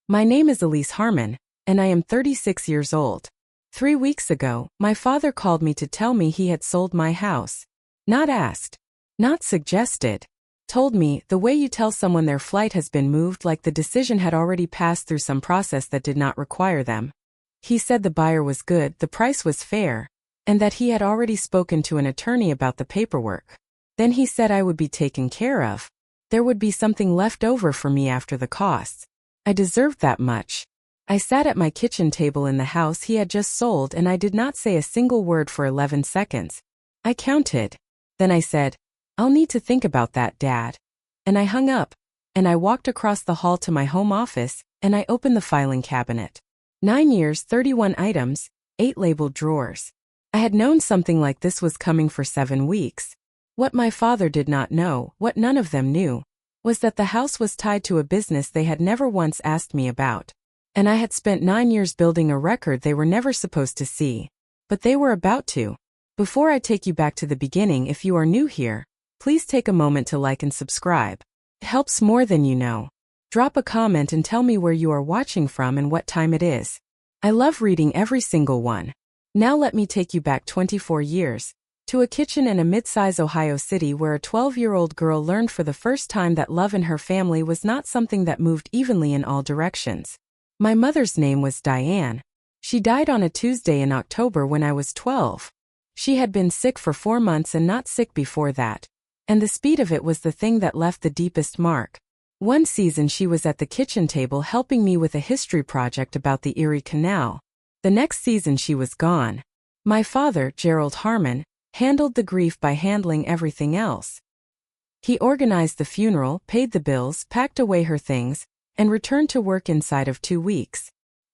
My name is Elise Harmon, and I am 36 years old. 3 weeks ago, my father called me to tell me he had sold my house. Not asked. Not suggested. Told me, the way you tell someone their flight has been moved, like the decision had already passed through some process that did not require them. He said the buyer was good, the price was fair, and that he had already spoken to an attorney about the paperwork. Then he said I would be taken care of. There would be something left over for me after the costs. I deserved that much. I sat at my kitchen table in the house he had just sold and I did not say a single word for 11 seconds. I counted. Then I said, "I'll need to think about that, Dad." And I hung up, and I walked across the hall to my home office, and I opened the filing cabinet. 9 years, 31 items, 8 labeled drawers. I had known something like this was coming for 7 weeks. What my father did not know, what none of them knew, was that the house was tied to a business they had never once asked me about. And I had spent 9 years building a record they were never supposed to see. But they were about to. Before I take you back to the beginning, if you are new here, please take a moment to like and subscribe. It helps more than you know. Drop a comment and tell me where you are watching from and what time it is. I love reading every single one. Now let me take you back 24 years, to a kitchen in a mid-size Ohio city where a 12-year-old girl learned for the first time that love in her family was not something that moved evenly in all directions. My mother's name was Diane. She died on a Tuesday in October when I was 12. She had been sick for 4 months and not sick before that. And the speed of it was the thing that left the deepest mark. One season she was at the kitchen table helping me with a history project about the Erie Canal. The next season she was gone. My father, Gerald Harmon, handled the grief by handling everything else. He organized the funeral, paid the bills, packed away her things, and returned to work inside of 2 weeks.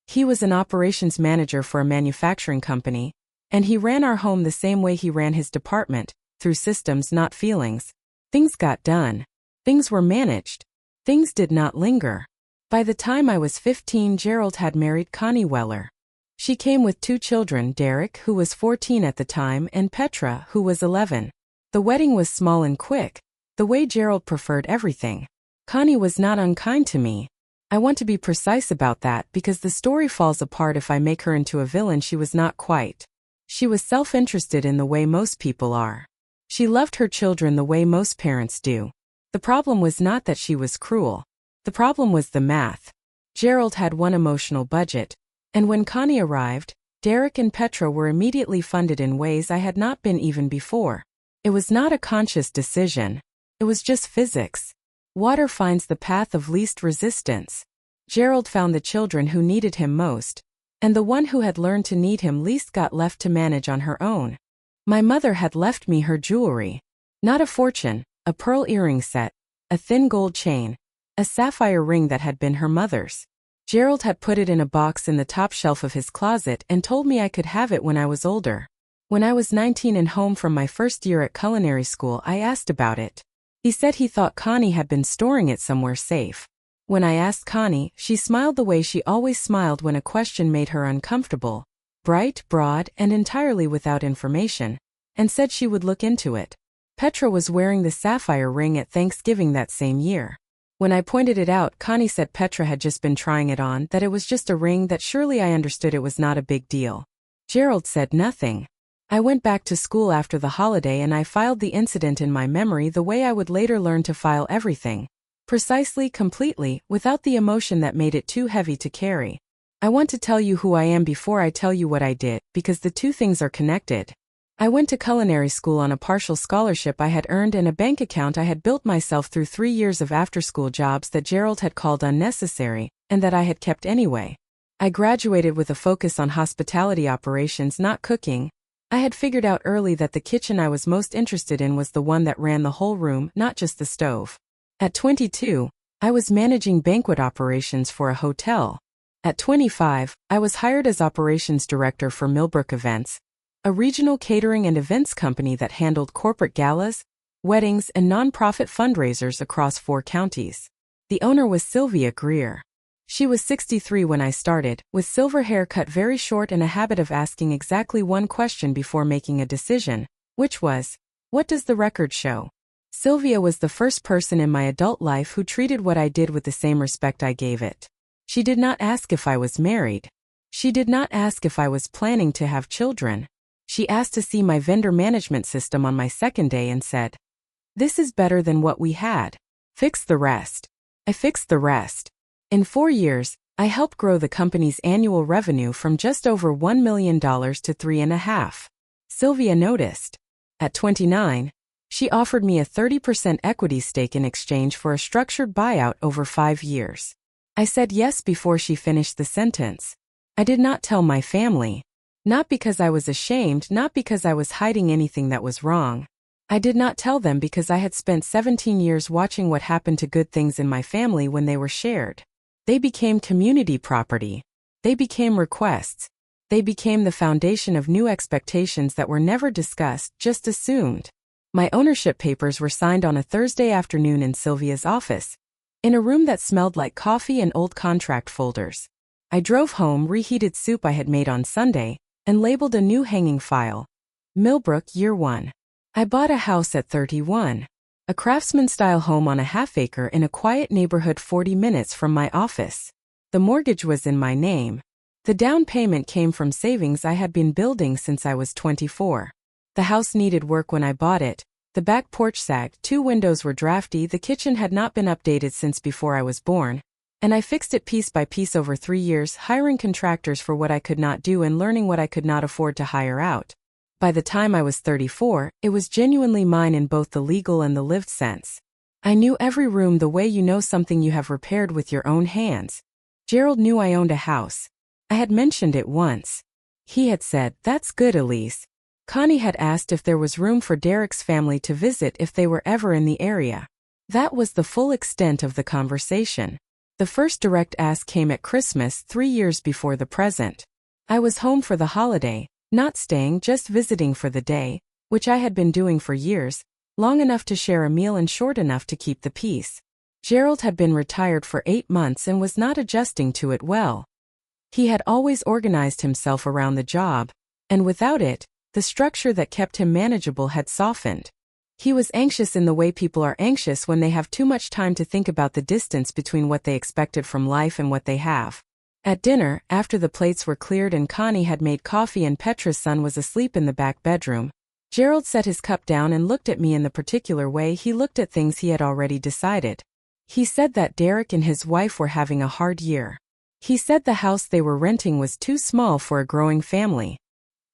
He was an operations manager for a manufacturing company, and he ran our home the same way he ran his department, through systems, not feelings. Things got done. Things were managed. Things did not linger. By the time I was 15, Gerald had married Connie Weller. She came with 2 children, Derek, who was 14 at the time, and Petra, who was 11. The wedding was small and quick, the way Gerald preferred everything. Connie was not unkind to me. I want to be precise about that because the story falls apart if I make her into a villain. She was not quite. She was self-interested in the way most people are. She loved her children the way most parents do. The problem was not that she was cruel. The problem was the math. Gerald had one emotional budget. And when Connie arrived, Derek and Petra were immediately funded in ways I had not been even before. It was not a conscious decision. It was just physics. Water finds the path of least resistance. Gerald found the children who needed him most, and the one who had learned to need him least got left to manage on her own. My mother had left me her jewelry. Not a fortune, a pearl earring set, a thin gold chain, a sapphire ring that had been her mother's. Gerald had put it in a box in the top shelf of his closet and told me I could have it when I was older. When I was 19 and home from my first year at culinary school, I asked about it. He said he thought Connie had been storing it somewhere safe. When I asked Connie, she smiled the way she always smiled when a question made her uncomfortable, bright, broad, and entirely without information, and said she would look into it. Petra was wearing the sapphire ring at Thanksgiving that same year. When I pointed it out, Connie said Petra had just been trying it on, that it was just a ring, that surely I understood it was not a big deal. Gerald said nothing. I went back to school after the holiday and I filed the incident in my memory the way I would later learn to file everything. Precisely, completely, without the emotion that made it too heavy to carry. I want to tell you who I am before I tell you what I did, because the two things are connected. I went to culinary school on a partial scholarship I had earned and a bank account I had built myself through 3 years of after-school jobs that Gerald had called unnecessary, and that I had kept anyway. I graduated with a focus on hospitality operations, not cooking. I had figured out early that the kitchen I was most interested in was the one that ran the whole room, not just the stove. At 22, I was managing banquet operations for a hotel. At 25, I was hired as operations director for Millbrook Events, a regional catering and events company that handled corporate galas, weddings, and nonprofit fundraisers across 4 counties. The owner was Sylvia Greer. She was 63 when I started, with silver hair cut very short and a habit of asking exactly one question before making a decision, which was, "What does the record show?" Sylvia was the first person in my adult life who treated what I did with the same respect I gave it. She did not ask if I was married. She did not ask if I was planning to have children. She asked to see my vendor management system on my second day and said, "This is better than what we had. Fix the rest." I fixed the rest. In 4 years, I helped grow the company's annual revenue from just over $1 million to $3.5 million. Sylvia noticed. At 29, she offered me a 30% equity stake in exchange for a structured buyout over 5 years. I said yes before she finished the sentence. I did not tell my family. Not because I was ashamed, not because I was hiding anything that was wrong. I did not tell them because I had spent 17 years watching what happened to good things in my family when they were shared. They became community property. They became requests. They became the foundation of new expectations that were never discussed, just assumed. My ownership papers were signed on a Thursday afternoon in Sylvia's office, in a room that smelled like coffee and old contract folders. I drove home, reheated soup I had made on Sunday, and labeled a new hanging file. Millbrook, Year 1. I bought a house at 31. A craftsman-style home on a half-acre in a quiet neighborhood 40 minutes from my office. The mortgage was in my name. The down payment came from savings I had been building since I was 24. The house needed work when I bought it. The back porch sagged, 2 windows were drafty, the kitchen had not been updated since before I was born, and I fixed it piece by piece over 3 years, hiring contractors for what I could not do and learning what I could not afford to hire out. By the time I was 34, it was genuinely mine in both the legal and the lived sense. I knew every room the way you know something you have repaired with your own hands. Gerald knew I owned a house. I had mentioned it once. He had said, "That's good, Elise." Connie had asked if there was room for Derek's family to visit if they were ever in the area. That was the full extent of the conversation. The first direct ask came at Christmas 3 years before the present. I was home for the holiday, not staying, just visiting for the day, which I had been doing for years, long enough to share a meal and short enough to keep the peace. Gerald had been retired for 8 months and was not adjusting to it well. He had always organized himself around the job, and without it, the structure that kept him manageable had softened. He was anxious in the way people are anxious when they have too much time to think about the distance between what they expected from life and what they have. At dinner, after the plates were cleared and Connie had made coffee and Petra's son was asleep in the back bedroom, Gerald set his cup down and looked at me in the particular way he looked at things he had already decided. He said that Derek and his wife were having a hard year. He said the house they were renting was too small for a growing family.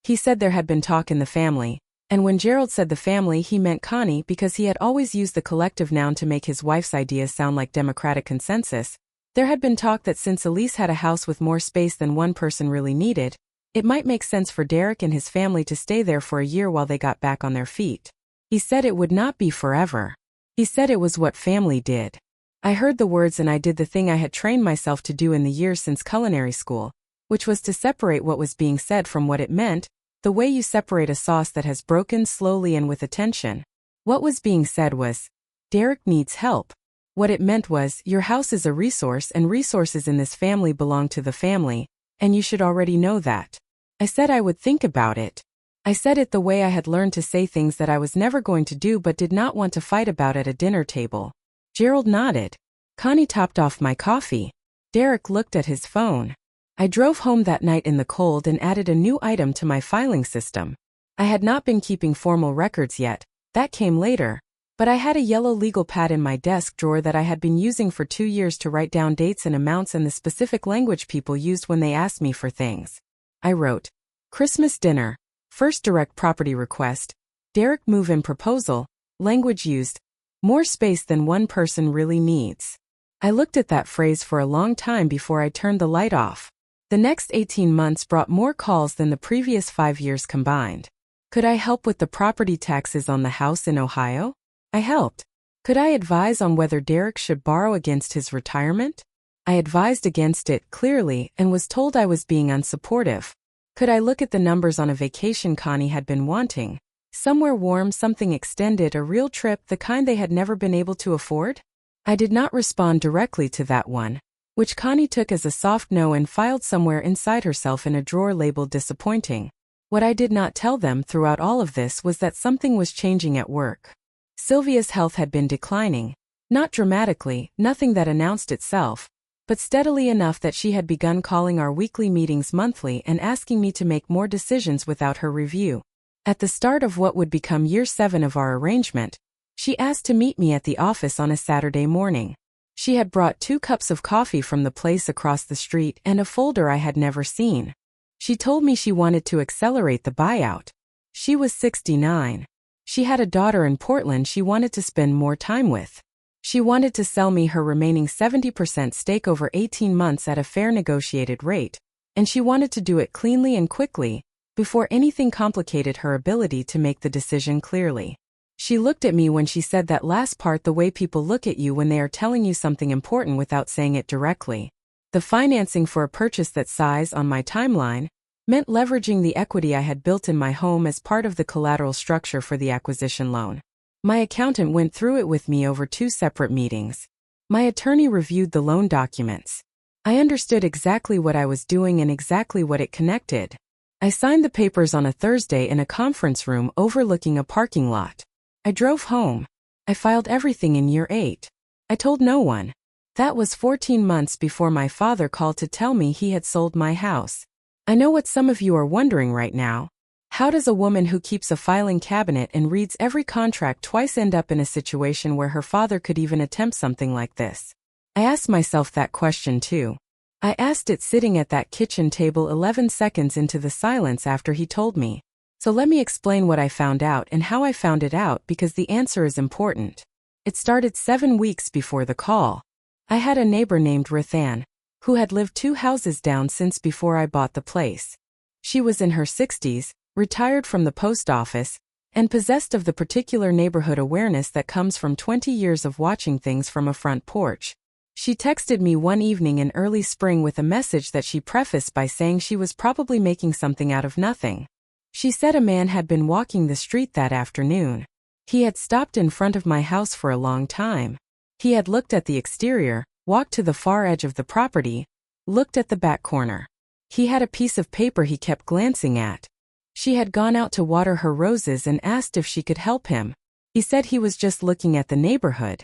He said there had been talk in the family, and when Gerald said the family he meant Connie because he had always used the collective noun to make his wife's ideas sound like democratic consensus. There had been talk that since Elise had a house with more space than one person really needed, it might make sense for Derek and his family to stay there for a year while they got back on their feet. He said it would not be forever. He said it was what family did. I heard the words and I did the thing I had trained myself to do in the years since culinary school, which was to separate what was being said from what it meant, the way you separate a sauce that has broken slowly and with attention. What was being said was, Derek needs help. What it meant was, your house is a resource and resources in this family belong to the family, and you should already know that. I said I would think about it. I said it the way I had learned to say things that I was never going to do but did not want to fight about at a dinner table. Gerald nodded. Connie topped off my coffee. Derek looked at his phone. I drove home that night in the cold and added a new item to my filing system. I had not been keeping formal records yet, that came later. But I had a yellow legal pad in my desk drawer that I had been using for 2 years to write down dates and amounts and the specific language people used when they asked me for things. I wrote, Christmas dinner, first direct property request, Derek move-in proposal, language used, more space than one person really needs. I looked at that phrase for a long time before I turned the light off. The next 18 months brought more calls than the previous 5 years combined. Could I help with the property taxes on the house in Ohio? I helped. Could I advise on whether Derek should borrow against his retirement? I advised against it clearly and was told I was being unsupportive. Could I look at the numbers on a vacation Connie had been wanting? Somewhere warm, something extended, a real trip, the kind they had never been able to afford? I did not respond directly to that one, which Connie took as a soft no and filed somewhere inside herself in a drawer labeled disappointing. What I did not tell them throughout all of this was that something was changing at work. Sylvia's health had been declining, not dramatically, nothing that announced itself, but steadily enough that she had begun calling our weekly meetings monthly and asking me to make more decisions without her review. At the start of what would become year 7 of our arrangement, she asked to meet me at the office on a Saturday morning. She had brought 2 cups of coffee from the place across the street and a folder I had never seen. She told me she wanted to accelerate the buyout. She was 69. She had a daughter in Portland she wanted to spend more time with. She wanted to sell me her remaining 70% stake over 18 months at a fair negotiated rate, and she wanted to do it cleanly and quickly, before anything complicated her ability to make the decision clearly. She looked at me when she said that last part the way people look at you when they are telling you something important without saying it directly. The financing for a purchase that size on my timeline meant leveraging the equity I had built in my home as part of the collateral structure for the acquisition loan. My accountant went through it with me over 2 separate meetings. My attorney reviewed the loan documents. I understood exactly what I was doing and exactly what it connected. I signed the papers on a Thursday in a conference room overlooking a parking lot. I drove home. I filed everything in year 8. I told no one. That was 14 months before my father called to tell me he had sold my house. I know what some of you are wondering right now. How does a woman who keeps a filing cabinet and reads every contract twice end up in a situation where her father could even attempt something like this? I asked myself that question too. I asked it sitting at that kitchen table 11 seconds into the silence after he told me. So let me explain what I found out and how I found it out because the answer is important. It started 7 weeks before the call. I had a neighbor named Ruthann, who had lived 2 houses down since before I bought the place. She was in her 60s, retired from the post office, and possessed of the particular neighborhood awareness that comes from 20 years of watching things from a front porch. She texted me one evening in early spring with a message that she prefaced by saying she was probably making something out of nothing. She said a man had been walking the street that afternoon. He had stopped in front of my house for a long time. He had looked at the exterior, walked to the far edge of the property, looked at the back corner. He had a piece of paper he kept glancing at. She had gone out to water her roses and asked if she could help him. He said he was just looking at the neighborhood.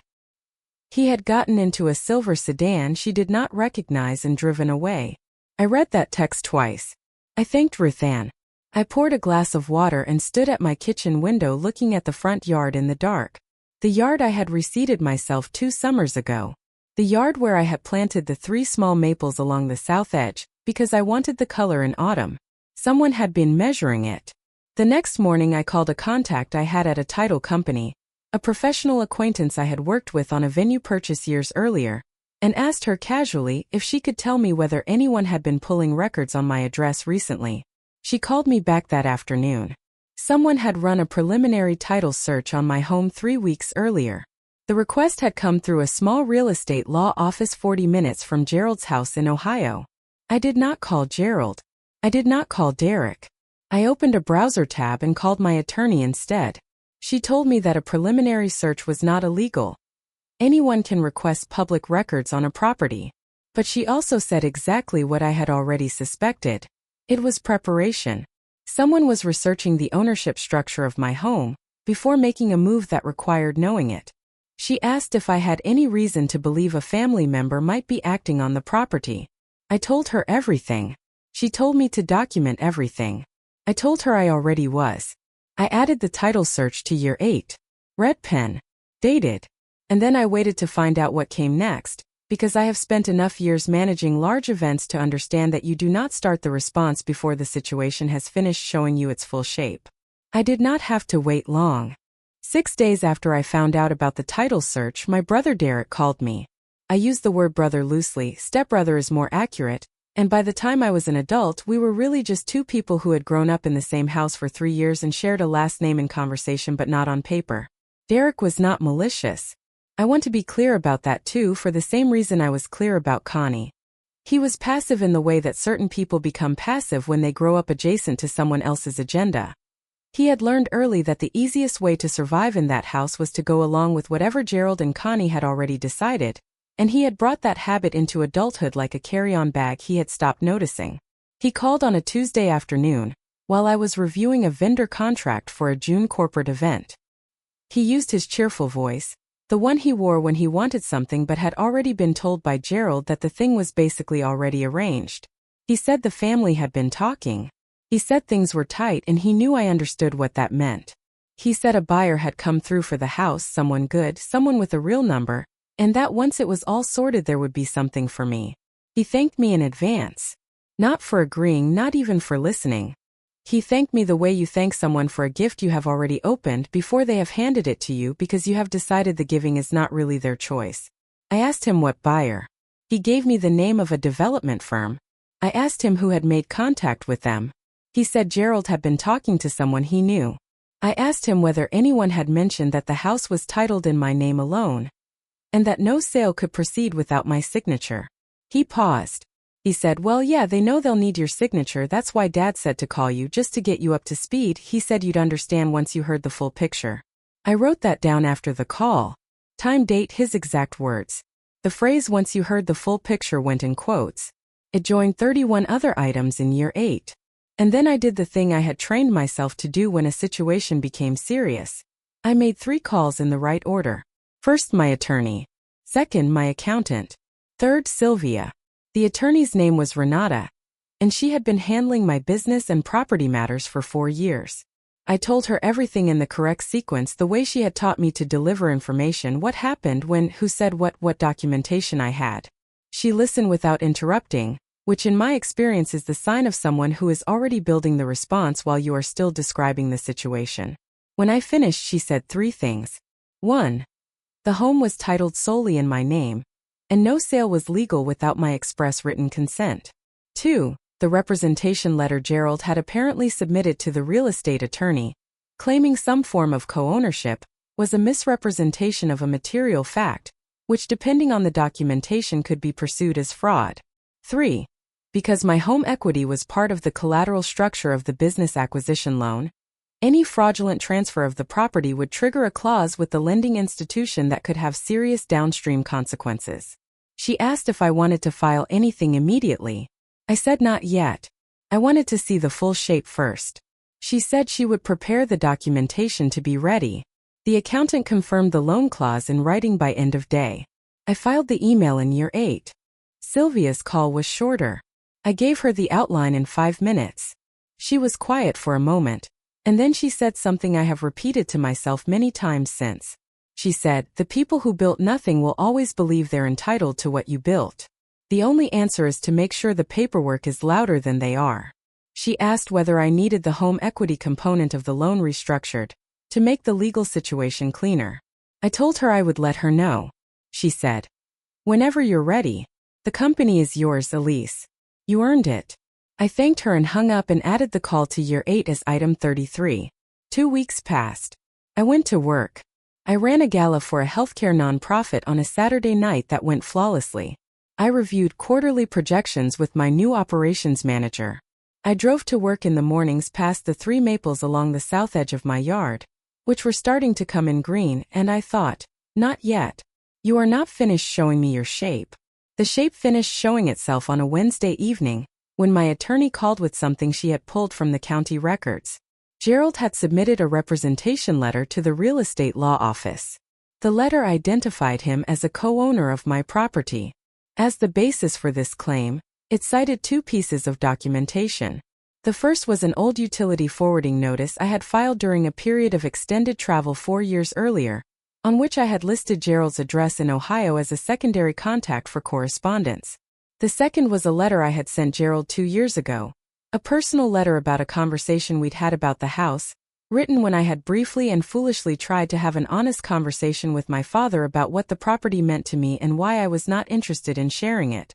He had gotten into a silver sedan she did not recognize and driven away. I read that text twice. I thanked Ruthann. I poured a glass of water and stood at my kitchen window looking at the front yard in the dark. The yard I had reseeded myself 2 summers ago. The yard where I had planted the 3 small maples along the south edge, because I wanted the color in autumn. Someone had been measuring it. The next morning I called a contact I had at a title company, a professional acquaintance I had worked with on a venue purchase years earlier, and asked her casually if she could tell me whether anyone had been pulling records on my address recently. She called me back that afternoon. Someone had run a preliminary title search on my home 3 weeks earlier. The request had come through a small real estate law office 40 minutes from Gerald's house in Ohio. I did not call Gerald. I did not call Derek. I opened a browser tab and called my attorney instead. She told me that a preliminary search was not illegal. Anyone can request public records on a property. But she also said exactly what I had already suspected. It was preparation. Someone was researching the ownership structure of my home before making a move that required knowing it. She asked if I had any reason to believe a family member might be acting on the property. I told her everything. She told me to document everything. I told her I already was. I added the title search to year 8. Red pen. Dated. And then I waited to find out what came next, because I have spent enough years managing large events to understand that you do not start the response before the situation has finished showing you its full shape. I did not have to wait long. 6 days after I found out about the title search, my brother Derek called me. I use the word brother loosely, stepbrother is more accurate, and by the time I was an adult we were really just 2 people who had grown up in the same house for 3 years and shared a last name in conversation but not on paper. Derek was not malicious. I want to be clear about that too, for the same reason I was clear about Connie. He was passive in the way that certain people become passive when they grow up adjacent to someone else's agenda. He had learned early that the easiest way to survive in that house was to go along with whatever Gerald and Connie had already decided, and he had brought that habit into adulthood like a carry-on bag he had stopped noticing. He called on a Tuesday afternoon, while I was reviewing a vendor contract for a June corporate event. He used his cheerful voice, The one he wore when he wanted something but had already been told by Gerald that the thing was basically already arranged. He said the family had been talking. He said things were tight and he knew I understood what that meant. He said a buyer had come through for the house, someone good, someone with a real number, and that once it was all sorted there would be something for me. He thanked me in advance. Not for agreeing, not even for listening. He thanked me the way you thank someone for a gift you have already opened before they have handed it to you because you have decided the giving is not really their choice. I asked him what buyer. He gave me the name of a development firm. I asked him who had made contact with them. He said Gerald had been talking to someone he knew. I asked him whether anyone had mentioned that the house was titled in my name alone, and that no sale could proceed without my signature. He paused. He said, well, yeah, they know they'll need your signature, that's why Dad said to call you just to get you up to speed. He said you'd understand once you heard the full picture. I wrote that down after the call. Time, date, his exact words. The phrase once you heard the full picture went in quotes. It joined 31 other items in year 8. And then I did the thing I had trained myself to do when a situation became serious. I made 3 calls in the right order. First, my attorney. Second, my accountant. Third, Sylvia. The attorney's name was Renata, and she had been handling my business and property matters for 4 years. I told her everything in the correct sequence, the way she had taught me to deliver information, what happened when, who said what documentation I had. She listened without interrupting, which in my experience is the sign of someone who is already building the response while you are still describing the situation. When I finished, she said 3 things. 1. The home was titled solely in my name, and no sale was legal without my express written consent. 2. The representation letter Gerald had apparently submitted to the real estate attorney, claiming some form of co-ownership, was a misrepresentation of a material fact, which depending on the documentation could be pursued as fraud. 3. Because my home equity was part of the collateral structure of the business acquisition loan, any fraudulent transfer of the property would trigger a clause with the lending institution that could have serious downstream consequences. She asked if I wanted to file anything immediately. I said not yet. I wanted to see the full shape first. She said she would prepare the documentation to be ready. The accountant confirmed the loan clause in writing by end of day. I filed the email in year 8. Sylvia's call was shorter. I gave her the outline in 5 minutes. She was quiet for a moment, and then she said something I have repeated to myself many times since. She said, the people who built nothing will always believe they're entitled to what you built. The only answer is to make sure the paperwork is louder than they are. She asked whether I needed the home equity component of the loan restructured to make the legal situation cleaner. I told her I would let her know. She said, whenever you're ready. The company is yours, Elise. You earned it. I thanked her and hung up and added the call to year 8 as item 33. 2 weeks passed. I went to work. I ran a gala for a healthcare nonprofit on a Saturday night that went flawlessly. I reviewed quarterly projections with my new operations manager. I drove to work in the mornings past the 3 maples along the south edge of my yard, which were starting to come in green, and I thought, not yet. You are not finished showing me your shape. The shape finished showing itself on a Wednesday evening, when my attorney called with something she had pulled from the county records. Gerald had submitted a representation letter to the real estate law office. The letter identified him as a co-owner of my property. As the basis for this claim, it cited 2 pieces of documentation. The first was an old utility forwarding notice I had filed during a period of extended travel 4 years earlier, on which I had listed Gerald's address in Ohio as a secondary contact for correspondence. The second was a letter I had sent Gerald 2 years ago, a personal letter about a conversation we'd had about the house, written when I had briefly and foolishly tried to have an honest conversation with my father about what the property meant to me and why I was not interested in sharing it.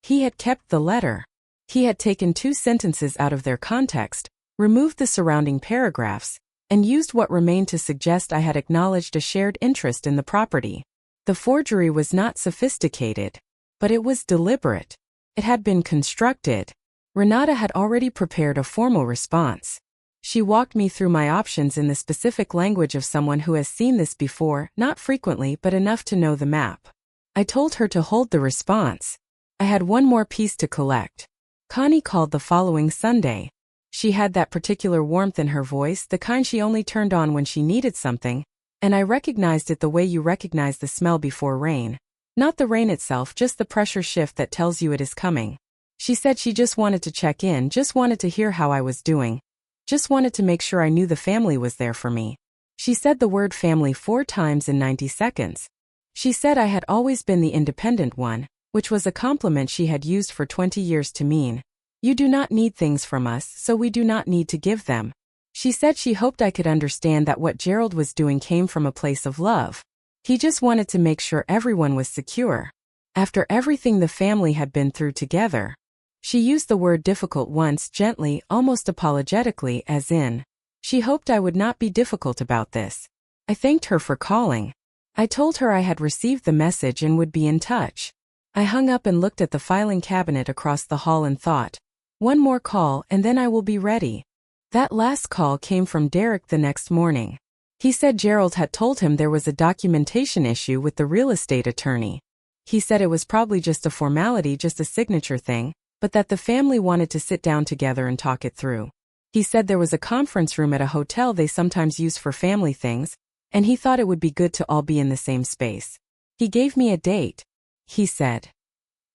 He had kept the letter. He had taken 2 sentences out of their context, removed the surrounding paragraphs, and used what remained to suggest I had acknowledged a shared interest in the property. The forgery was not sophisticated, but it was deliberate. It had been constructed. Renata had already prepared a formal response. She walked me through my options in the specific language of someone who has seen this before, not frequently but enough to know the map. I told her to hold the response. I had one more piece to collect. Connie called the following Sunday. She had that particular warmth in her voice, the kind she only turned on when she needed something, And I recognized it the way you recognize the smell before rain. Not the rain itself, just the pressure shift that tells you it is coming. She said she just wanted to check in, just wanted to hear how I was doing. Just wanted to make sure I knew the family was there for me. She said the word family 4 times in 90 seconds. She said I had always been the independent one, which was a compliment she had used for 20 years to mean, you do not need things from us, so we do not need to give them. She said she hoped I could understand that what Gerald was doing came from a place of love. He just wanted to make sure everyone was secure. After everything the family had been through together. She used the word difficult once, gently, almost apologetically, as in, she hoped I would not be difficult about this. I thanked her for calling. I told her I had received the message and would be in touch. I hung up and looked at the filing cabinet across the hall and thought, one more call and then I will be ready. That last call came from Derek the next morning. He said Gerald had told him there was a documentation issue with the real estate attorney. He said it was probably just a formality, just a signature thing, but that the family wanted to sit down together and talk it through. He said there was a conference room at a hotel they sometimes use for family things, and he thought it would be good to all be in the same space. He gave me a date. He said,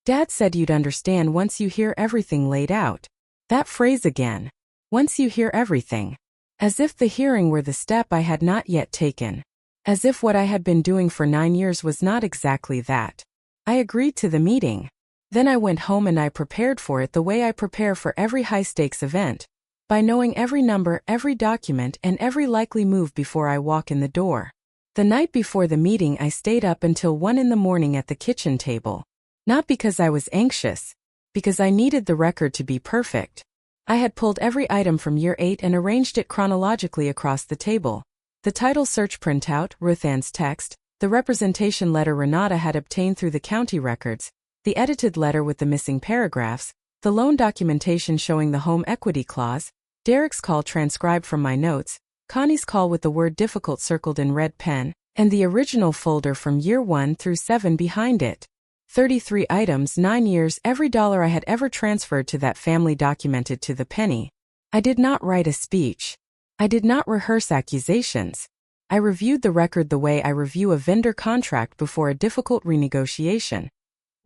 Dad said you'd understand once you hear everything laid out. That phrase again. Once you hear everything. As if the hearing were the step I had not yet taken. As if what I had been doing for 9 years was not exactly that. I agreed to the meeting. Then I went home and I prepared for it the way I prepare for every high-stakes event. By knowing every number, every document, and every likely move before I walk in the door. The night before the meeting I stayed up until 1 in the morning at the kitchen table. Not because I was anxious. Because I needed the record to be perfect. I had pulled every item from year 8 and arranged it chronologically across the table. The title search printout, Ruth Ann's text, the representation letter Renata had obtained through the county records, the edited letter with the missing paragraphs, the loan documentation showing the home equity clause, Derek's call transcribed from my notes, Connie's call with the word difficult circled in red pen, and the original folder from year 1 through 7 behind it. 33 items, 9 years, every dollar I had ever transferred to that family documented to the penny. I did not write a speech. I did not rehearse accusations. I reviewed the record the way I review a vendor contract before a difficult renegotiation.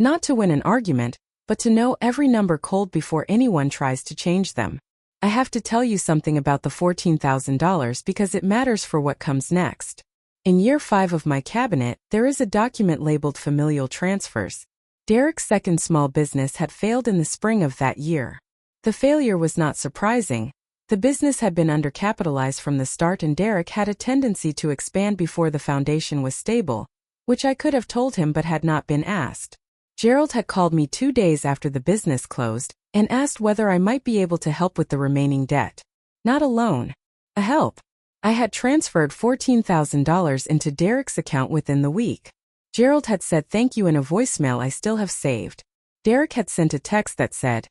Not to win an argument, but to know every number cold before anyone tries to change them. I have to tell you something about the $14,000 because it matters for what comes next. In year 5 of my cabinet, there is a document labeled Familial Transfers. Derek's second small business had failed in the spring of that year. The failure was not surprising. The business had been undercapitalized from the start and Derek had a tendency to expand before the foundation was stable, which I could have told him but had not been asked. Gerald had called me 2 days after the business closed and asked whether I might be able to help with the remaining debt. Not a loan. A help. I had transferred $14,000 into Derek's account within the week. Gerald had said thank you in a voicemail I still have saved. Derek had sent a text that said,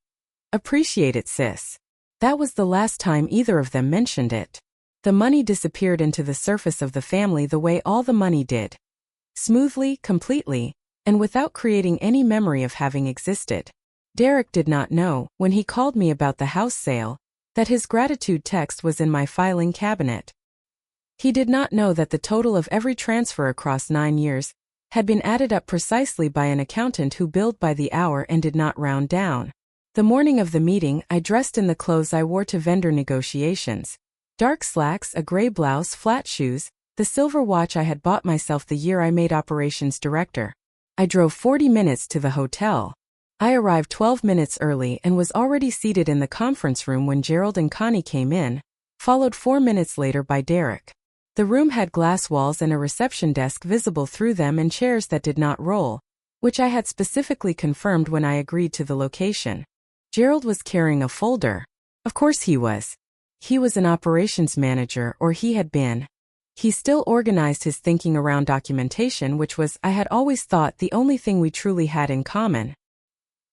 "Appreciate it, sis." That was the last time either of them mentioned it. The money disappeared into the surface of the family the way all the money did. Smoothly, completely, and without creating any memory of having existed. Derek did not know, when he called me about the house sale, that his gratitude text was in my filing cabinet. He did not know that the total of every transfer across 9 years had been added up precisely by an accountant who billed by the hour and did not round down. The morning of the meeting, I dressed in the clothes I wore to vendor negotiations. Dark slacks, a gray blouse, flat shoes, the silver watch I had bought myself the year I made operations director. I drove 40 minutes to the hotel. I arrived 12 minutes early and was already seated in the conference room when Gerald and Connie came in, followed 4 minutes later by Derek. The room had glass walls and a reception desk visible through them and chairs that did not roll, which I had specifically confirmed when I agreed to the location. Gerald was carrying a folder. Of course he was. He was an operations manager, or he had been. He still organized his thinking around documentation, which was, I had always thought, the only thing we truly had in common.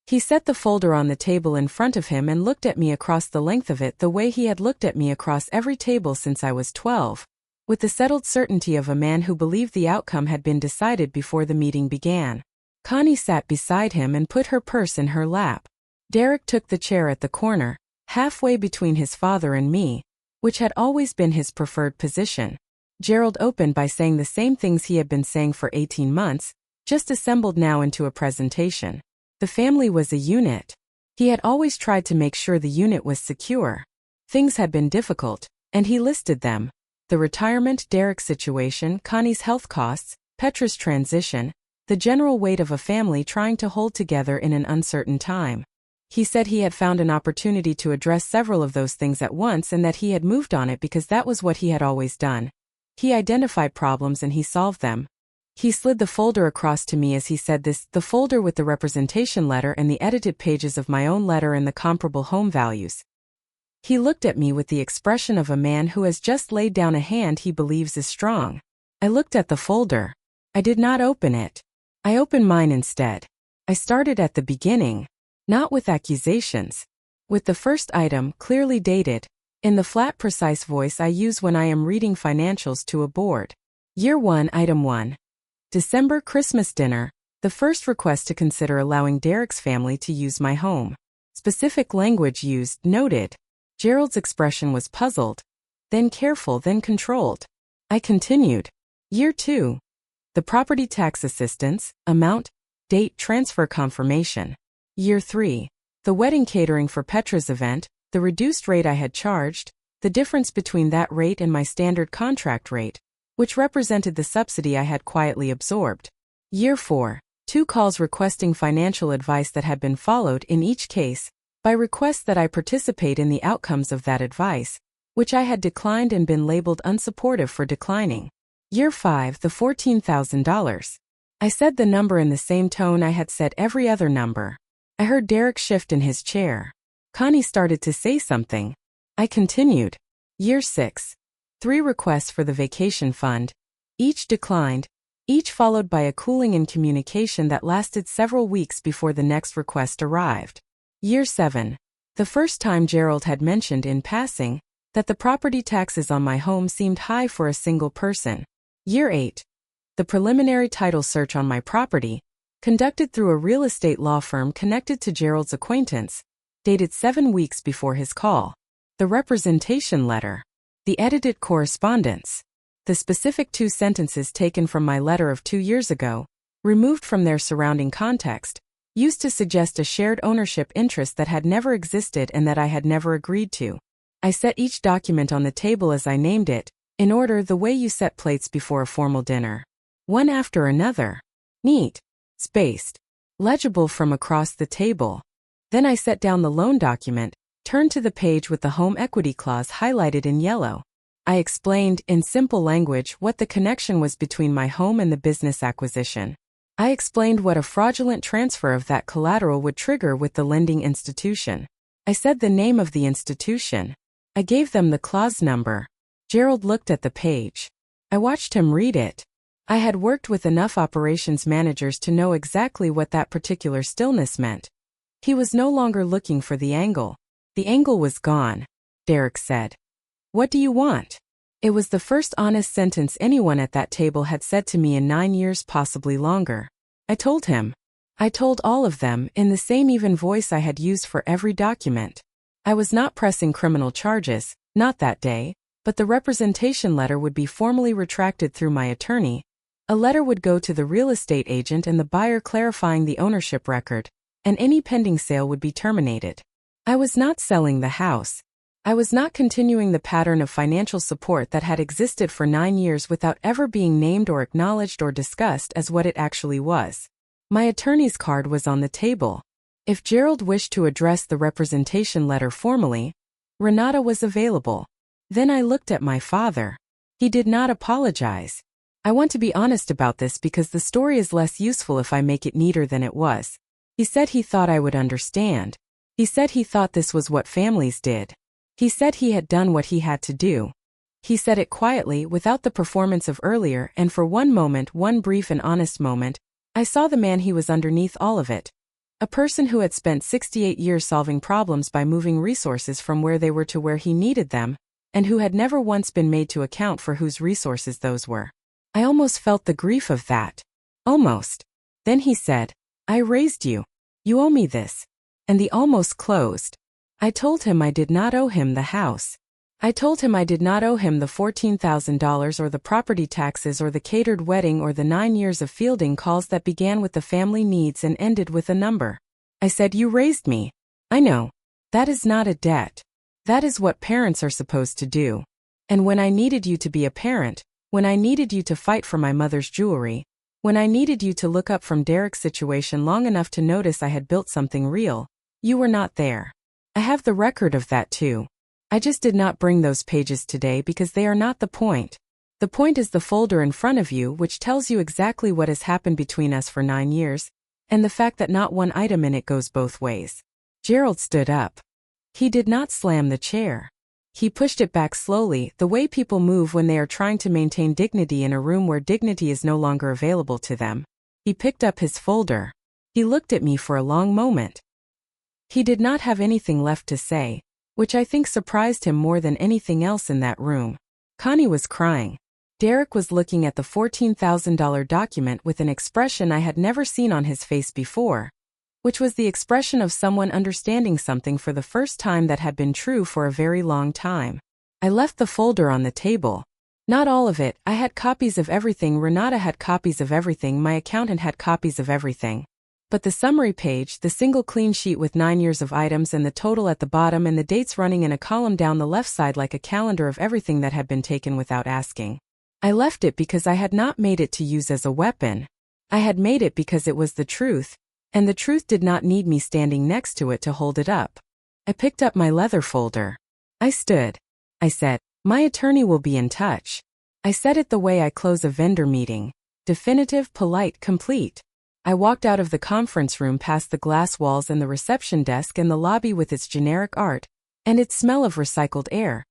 He set the folder on the table in front of him and looked at me across the length of it the way he had looked at me across every table since I was 12, with the settled certainty of a man who believed the outcome had been decided before the meeting began. Connie sat beside him and put her purse in her lap. Derek took the chair at the corner, halfway between his father and me, which had always been his preferred position. Gerald opened by saying the same things he had been saying for 18 months, just assembled now into a presentation. The family was a unit. He had always tried to make sure the unit was secure. Things had been difficult, and he listed them. The retirement, Derek's situation, Connie's health costs, Petra's transition, the general weight of a family trying to hold together in an uncertain time. He said he had found an opportunity to address several of those things at once and that he had moved on it because that was what he had always done. He identified problems and he solved them. He slid the folder across to me as he said this, the folder with the representation letter and the edited pages of my own letter and the comparable home values. He looked at me with the expression of a man who has just laid down a hand he believes is strong. I looked at the folder. I did not open it. I opened mine instead. I started at the beginning. Not with accusations. With the first item, clearly dated, in the flat, precise voice I use when I am reading financials to a board. Year 1, Item 1. December Christmas dinner, the first request to consider allowing Derek's family to use my home. Specific language used, noted. Gerald's expression was puzzled, then careful, then controlled. I continued. Year 2. The property tax assistance, amount, date, transfer confirmation. Year 3. The wedding catering for Petra's event, the reduced rate I had charged, the difference between that rate and my standard contract rate, which represented the subsidy I had quietly absorbed. Year 4. 2 calls requesting financial advice that had been followed in each case by requests that I participate in the outcomes of that advice, which I had declined and been labeled unsupportive for declining. Year 5. The $14,000. I said the number in the same tone I had said every other number. I heard Derek shift in his chair. Connie started to say something. I continued. Year 6. 3 requests for the vacation fund. Each declined, each followed by a cooling in communication that lasted several weeks before the next request arrived. Year 7. The first time Gerald had mentioned in passing that the property taxes on my home seemed high for a single person. Year 8. The preliminary title search on my property, conducted through a real estate law firm connected to Gerald's acquaintance, dated 7 weeks before his call. The representation letter. The edited correspondence. The specific 2 sentences taken from my letter of 2 years ago, removed from their surrounding context, used to suggest a shared ownership interest that had never existed and that I had never agreed to. I set each document on the table as I named it, in order the way you set plates before a formal dinner. One after another. Neat. Spaced. Legible from across the table. Then I set down the loan document, turned to the page with the home equity clause highlighted in yellow. I explained, in simple language, what the connection was between my home and the business acquisition. I explained what a fraudulent transfer of that collateral would trigger with the lending institution. I said the name of the institution. I gave them the clause number. Gerald looked at the page. I watched him read it. I had worked with enough operations managers to know exactly what that particular stillness meant. He was no longer looking for the angle. The angle was gone. Derek said. What do you want? It was the first honest sentence anyone at that table had said to me in 9 years, possibly longer. I told him. I told all of them, in the same even voice I had used for every document. I was not pressing criminal charges, not that day, but the representation letter would be formally retracted through my attorney. A letter would go to the real estate agent and the buyer clarifying the ownership record, and any pending sale would be terminated. I was not selling the house. I was not continuing the pattern of financial support that had existed for 9 years without ever being named or acknowledged or discussed as what it actually was. My attorney's card was on the table. If Gerald wished to address the representation letter formally, Renata was available. Then I looked at my father. He did not apologize. I want to be honest about this because the story is less useful if I make it neater than it was. He said he thought I would understand. He said he thought this was what families did. He said he had done what he had to do. He said it quietly, without the performance of earlier, and for one moment, one brief and honest moment, I saw the man he was underneath all of it. A person who had spent 68 years solving problems by moving resources from where they were to where he needed them, and who had never once been made to account for whose resources those were. I almost felt the grief of that. Almost. Then he said, I raised you. You owe me this. And the almost closed. I told him I did not owe him the house. I told him I did not owe him the $14,000 or the property taxes or the catered wedding or the 9 years of fielding calls that began with the family needs and ended with a number. I said, "You raised me. I know. That is not a debt. That is what parents are supposed to do. And when I needed you to be a parent, when I needed you to fight for my mother's jewelry, when I needed you to look up from Derek's situation long enough to notice I had built something real, you were not there. I have the record of that too. I just did not bring those pages today because they are not the point. The point is the folder in front of you, which tells you exactly what has happened between us for 9 years, and the fact that not one item in it goes both ways." Gerald stood up. He did not slam the chair. He pushed it back slowly, the way people move when they are trying to maintain dignity in a room where dignity is no longer available to them. He picked up his folder. He looked at me for a long moment. He did not have anything left to say, which I think surprised him more than anything else in that room. Connie was crying. Derek was looking at the $14,000 document with an expression I had never seen on his face before, which was the expression of someone understanding something for the first time that had been true for a very long time. I left the folder on the table. Not all of it. I had copies of everything. Renata had copies of everything. My accountant had copies of everything. But the summary page, the single clean sheet with 9 years of items and the total at the bottom and the dates running in a column down the left side like a calendar of everything that had been taken without asking. I left it because I had not made it to use as a weapon. I had made it because it was the truth, and the truth did not need me standing next to it to hold it up. I picked up my leather folder. I stood. I said, "My attorney will be in touch." I said it the way I close a vendor meeting. Definitive, polite, complete. I walked out of the conference room past the glass walls and the reception desk and the lobby with its generic art and its smell of recycled air.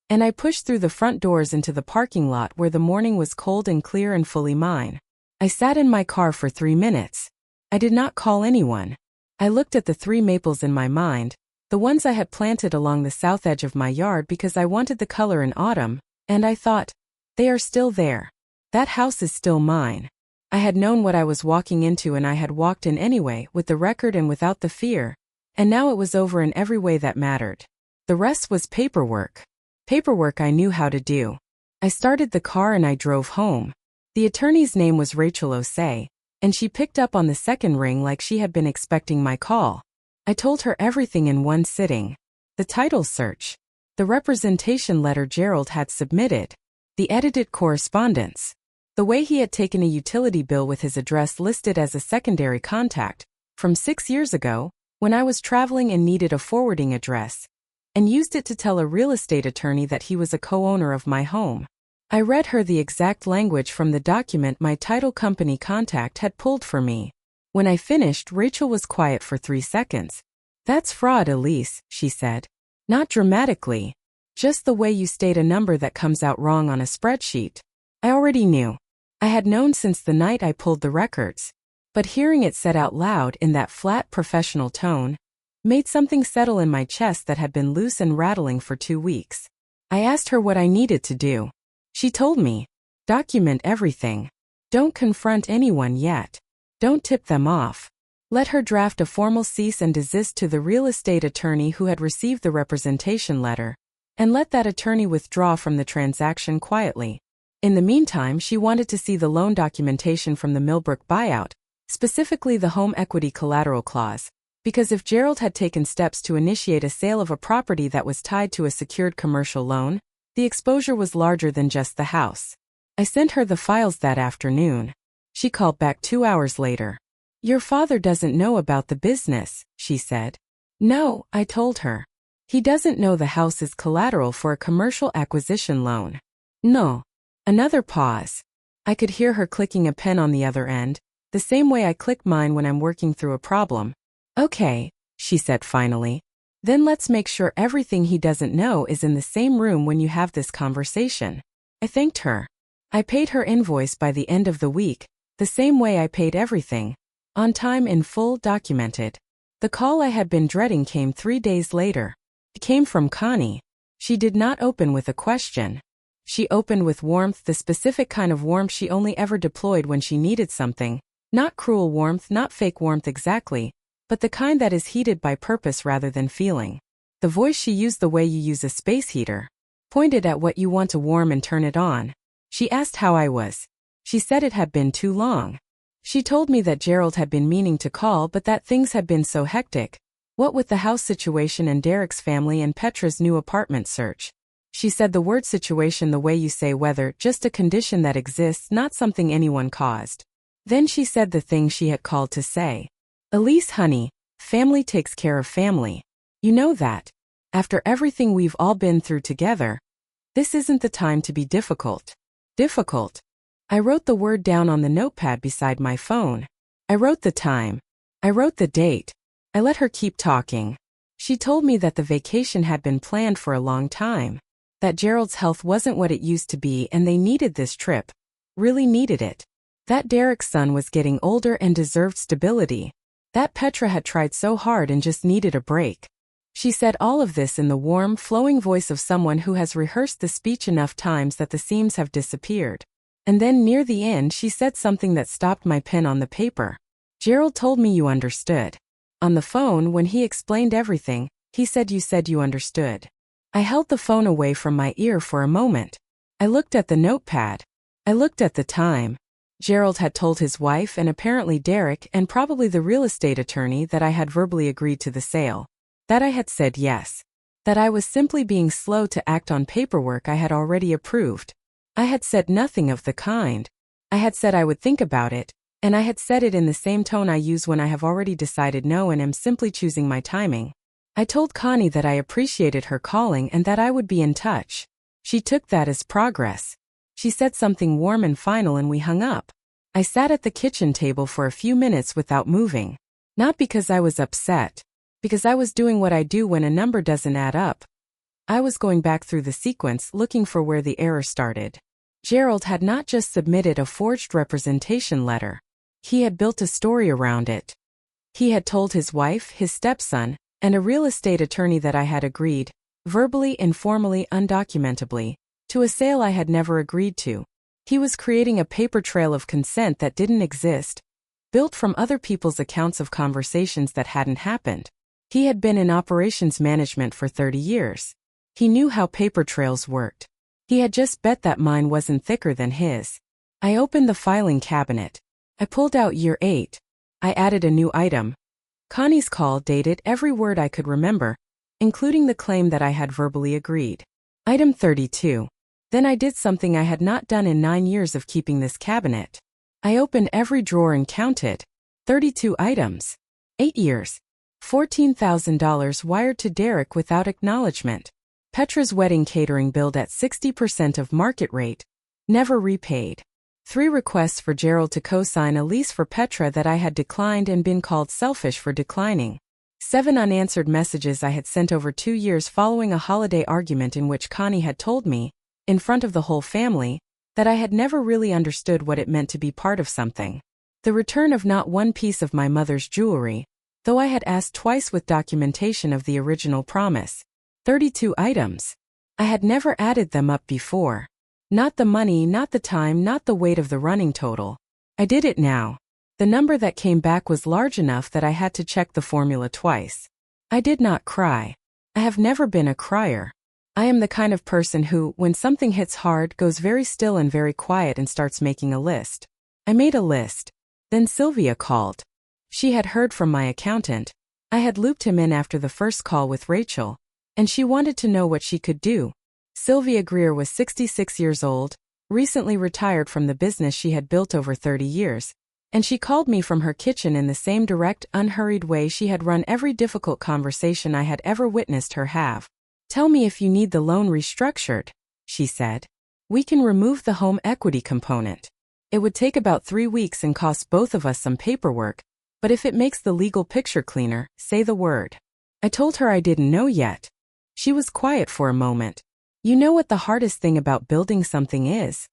And I pushed through the front doors into the parking lot where the morning was cold and clear and fully mine. I sat in my car for 3 minutes. I did not call anyone. I looked at the 3 maples in my mind, the ones I had planted along the south edge of my yard because I wanted the color in autumn, and I thought, they are still there. That house is still mine. I had known what I was walking into and I had walked in anyway, with the record and without the fear, and now it was over in every way that mattered. The rest was paperwork. Paperwork I knew how to do. I started the car and I drove home. The attorney's name was Rachel Osei, and she picked up on the second ring like she had been expecting my call. I told her everything in one sitting. The title search. The representation letter Gerald had submitted. The edited correspondence. The way he had taken a utility bill with his address listed as a secondary contact, from 6 years ago, when I was traveling and needed a forwarding address, and used it to tell a real estate attorney that he was a co-owner of my home. I read her the exact language from the document my title company contact had pulled for me. When I finished, Rachel was quiet for 3 seconds. "That's fraud, Elise," she said. "Not dramatically. Just the way you state a number that comes out wrong on a spreadsheet." I already knew. I had known since the night I pulled the records. But hearing it said out loud in that flat professional tone made something settle in my chest that had been loose and rattling for 2 weeks. I asked her what I needed to do. She told me, "Document everything. Don't confront anyone yet. Don't tip them off. Let her draft a formal cease and desist to the real estate attorney who had received the representation letter, and let that attorney withdraw from the transaction quietly. In the meantime, she wanted to see the loan documentation from the Millbrook buyout, specifically the home equity collateral clause, because if Gerald had taken steps to initiate a sale of a property that was tied to a secured commercial loan, the exposure was larger than just the house. I sent her the files that afternoon. She called back 2 hours later. "Your father doesn't know about the business," she said. "No," I told her. "He doesn't know the house is collateral for a commercial acquisition loan." "No." Another pause. I could hear her clicking a pen on the other end, the same way I click mine when I'm working through a problem. "Okay," she said finally. "Then let's make sure everything he doesn't know is in the same room when you have this conversation." I thanked her. I paid her invoice by the end of the week, the same way I paid everything, on time, in full, documented. The call I had been dreading came 3 days later. It came from Connie. She did not open with a question. She opened with warmth, the specific kind of warmth she only ever deployed when she needed something. Not cruel warmth, not fake warmth exactly, but the kind that is heated by purpose rather than feeling. The voice she used the way you use a space heater. pointed at what you want to warm and turn it on. She asked how I was. She said it had been too long. She told me that Gerald had been meaning to call but that things had been so hectic. What with the house situation and Derek's family and Petra's new apartment search. She said the word situation the way you say weather, just a condition that exists, not something anyone caused. Then she said the thing she had called to say. Elise, honey, family takes care of family. You know that. After everything we've all been through together, this isn't the time to be difficult. Difficult. I wrote the word down on the notepad beside my phone. I wrote the time. I wrote the date. I let her keep talking. She told me that the vacation had been planned for a long time. That Gerald's health wasn't what it used to be and they needed this trip. Really needed it. That Derek's son was getting older and deserved stability. That Petra had tried so hard and just needed a break. She said all of this in the warm, flowing voice of someone who has rehearsed the speech enough times that the seams have disappeared. And then near the end she said something that stopped my pen on the paper. Gerald told me you understood. On the phone, when he explained everything, he said you understood. I held the phone away from my ear for a moment. I looked at the notepad. I looked at the time. Gerald had told his wife and apparently Derek and probably the real estate attorney that I had verbally agreed to the sale. That I had said yes. That I was simply being slow to act on paperwork I had already approved. I had said nothing of the kind. I had said I would think about it, and I had said it in the same tone I use when I have already decided no and am simply choosing my timing. I told Connie that I appreciated her calling and that I would be in touch. She took that as progress. She said something warm and final and we hung up. I sat at the kitchen table for a few minutes without moving. Not because I was upset. Because I was doing what I do when a number doesn't add up. I was going back through the sequence looking for where the error started. Gerald had not just submitted a forged representation letter. He had built a story around it. He had told his wife, his stepson, and a real estate attorney that I had agreed, verbally, informally, undocumentably, to a sale I had never agreed to. He was creating a paper trail of consent that didn't exist, built from other people's accounts of conversations that hadn't happened. He had been in operations management for 30 years. He knew how paper trails worked. He had just bet that mine wasn't thicker than his. I opened the filing cabinet. I pulled out year 8. I added a new item. Connie's call, dated every word I could remember, including the claim that I had verbally agreed. Item 32. Then I did something I had not done in 9 years of keeping this cabinet. I opened every drawer and counted. 32 items. 8 years. $14,000 wired to Derek without acknowledgement. Petra's wedding catering billed at 60% of market rate. Never repaid. 3 requests for Gerald to co-sign a lease for Petra that I had declined and been called selfish for declining. 7 unanswered messages I had sent over 2 years following a holiday argument in which Connie had told me, in front of the whole family, that I had never really understood what it meant to be part of something. The return of not one piece of my mother's jewelry, though I had asked twice with documentation of the original promise. 32 items. I had never added them up before. Not the money, not the time, not the weight of the running total. I did it now. The number that came back was large enough that I had to check the formula twice. I did not cry. I have never been a crier. I am the kind of person who, when something hits hard, goes very still and very quiet and starts making a list. I made a list. Then Sylvia called. She had heard from my accountant. I had looped him in after the first call with Rachel, and she wanted to know what she could do. Sylvia Greer was 66 years old, recently retired from the business she had built over 30 years, and she called me from her kitchen in the same direct, unhurried way she had run every difficult conversation I had ever witnessed her have. "Tell me if you need the loan restructured," she said. "We can remove the home equity component. It would take about 3 weeks and cost both of us some paperwork, but if it makes the legal picture cleaner, say the word." I told her I didn't know yet. She was quiet for a moment. "You know what the hardest thing about building something is?"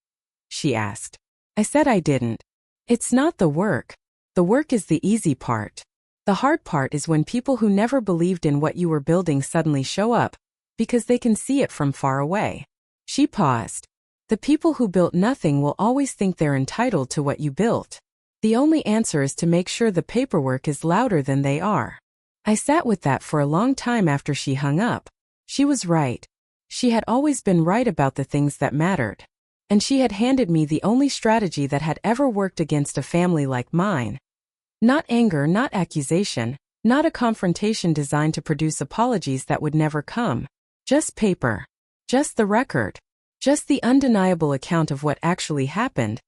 she asked. I said I didn't. "It's not the work. The work is the easy part. The hard part is when people who never believed in what you were building suddenly show up, because they can see it from far away." She paused. "The people who built nothing will always think they're entitled to what you built. The only answer is to make sure the paperwork is louder than they are." I sat with that for a long time after she hung up. She was right. She had always been right about the things that mattered. And she had handed me the only strategy that had ever worked against a family like mine. Not anger, not accusation, not a confrontation designed to produce apologies that would never come. Just paper. Just the record. Just the undeniable account of what actually happened,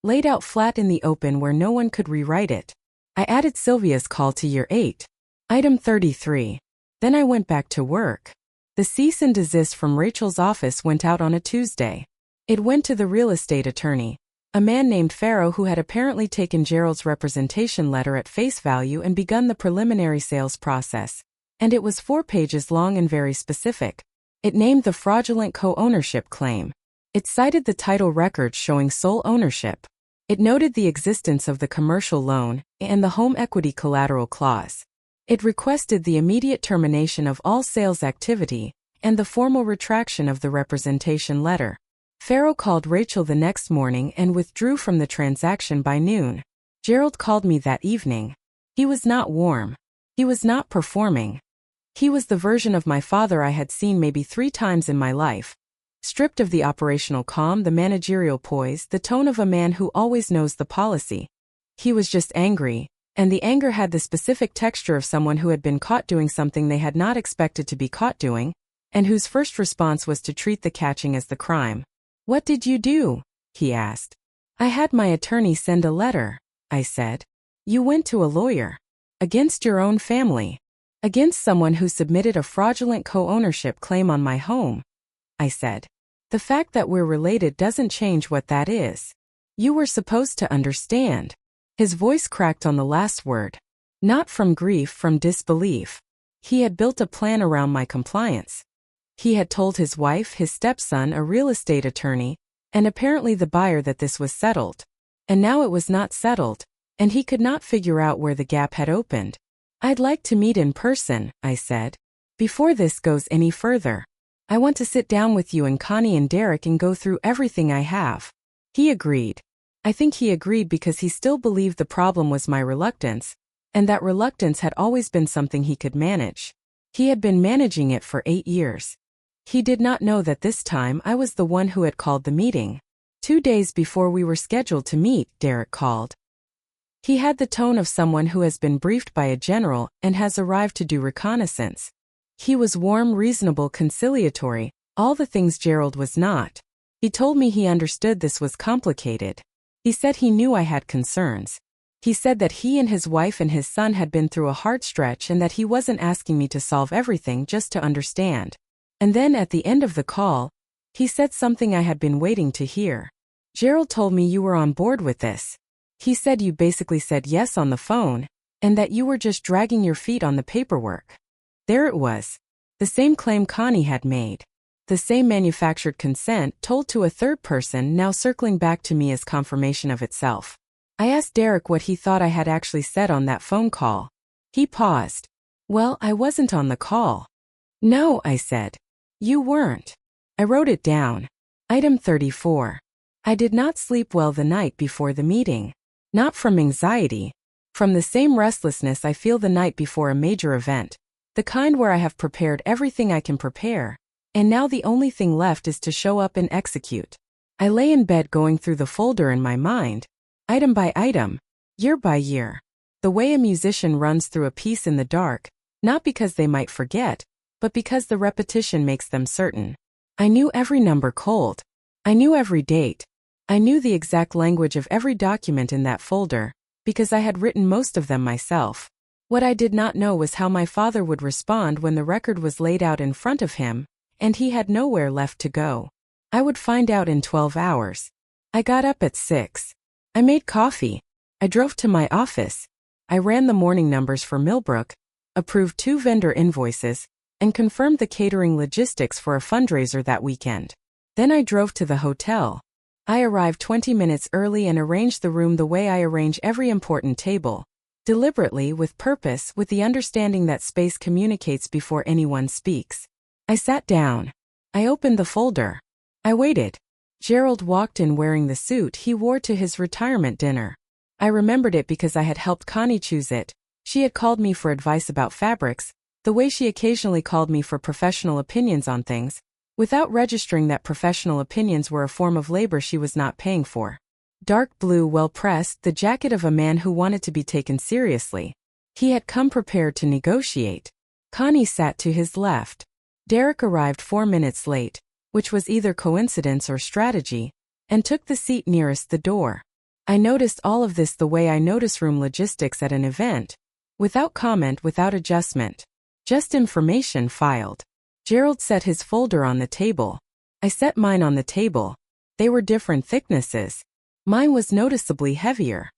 laid out flat in the open where no one could rewrite it. I added Sylvia's call to year 8. Item 33. Then I went back to work. The cease and desist from Rachel's office went out on a Tuesday. It went to the real estate attorney, a man named Farrow who had apparently taken Gerald's representation letter at face value and begun the preliminary sales process. And it was 4 pages long and very specific. It named the fraudulent co-ownership claim. It cited the title records showing sole ownership. It noted the existence of the commercial loan and the home equity collateral clause. It requested the immediate termination of all sales activity and the formal retraction of the representation letter. Farrow called Rachel the next morning and withdrew from the transaction by noon. Gerald called me that evening. He was not warm. He was not performing. He was the version of my father I had seen maybe 3 times in my life. Stripped of the operational calm, the managerial poise, the tone of a man who always knows the policy. He was just angry, and the anger had the specific texture of someone who had been caught doing something they had not expected to be caught doing, and whose first response was to treat the catching as the crime. "What did you do?" he asked. "I had my attorney send a letter," I said. "You went to a lawyer. Against your own family. Against someone who submitted a fraudulent co-ownership claim on my home," I said. "The fact that we're related doesn't change what that is. You were supposed to understand." His voice cracked on the last word. Not from grief, from disbelief. He had built a plan around my compliance. He had told his wife, his stepson, a real estate attorney, and apparently the buyer that this was settled. And now it was not settled, and he could not figure out where the gap had opened. "I'd like to meet in person," I said. "Before this goes any further. I want to sit down with you and Connie and Derek and go through everything I have." He agreed. I think he agreed because he still believed the problem was my reluctance, and that reluctance had always been something he could manage. He had been managing it for 8 years. He did not know that this time I was the one who had called the meeting. 2 days before we were scheduled to meet, Derek called. He had the tone of someone who has been briefed by a general and has arrived to do reconnaissance. He was warm, reasonable, conciliatory, all the things Gerald was not. He told me he understood this was complicated. He said he knew I had concerns. He said that he and his wife and his son had been through a hard stretch and that he wasn't asking me to solve everything, just to understand. And then at the end of the call, he said something I had been waiting to hear. "Gerald told me you were on board with this. He said you basically said yes on the phone, and that you were just dragging your feet on the paperwork." There it was. The same claim Connie had made. The same manufactured consent told to a third person now circling back to me as confirmation of itself. I asked Derek what he thought I had actually said on that phone call. He paused. "Well, I wasn't on the call." "No," I said. "You weren't." I wrote it down. Item 34. I did not sleep well the night before the meeting. Not from anxiety. From the same restlessness I feel the night before a major event. The kind where I have prepared everything I can prepare, and now the only thing left is to show up and execute. I lay in bed going through the folder in my mind, item by item, year by year. The way a musician runs through a piece in the dark, not because they might forget, but because the repetition makes them certain. I knew every number cold. I knew every date. I knew the exact language of every document in that folder, because I had written most of them myself. What I did not know was how my father would respond when the record was laid out in front of him, and he had nowhere left to go. I would find out in 12 hours. I got up at 6. I made coffee. I drove to my office. I ran the morning numbers for Millbrook, approved 2 vendor invoices, and confirmed the catering logistics for a fundraiser that weekend. Then I drove to the hotel. I arrived 20 minutes early and arranged the room the way I arrange every important table. Deliberately, with purpose, with the understanding that space communicates before anyone speaks. I sat down. I opened the folder. I waited. Gerald walked in wearing the suit he wore to his retirement dinner. I remembered it because I had helped Connie choose it. She had called me for advice about fabrics, the way she occasionally called me for professional opinions on things, without registering that professional opinions were a form of labor she was not paying for. Dark blue, well-pressed, the jacket of a man who wanted to be taken seriously. He had come prepared to negotiate. Connie sat to his left. Derek arrived 4 minutes late, which was either coincidence or strategy, and took the seat nearest the door. I noticed all of this the way I notice room logistics at an event. Without comment, without adjustment. Just information filed. Gerald set his folder on the table. I set mine on the table. They were different thicknesses. Mine was noticeably heavier.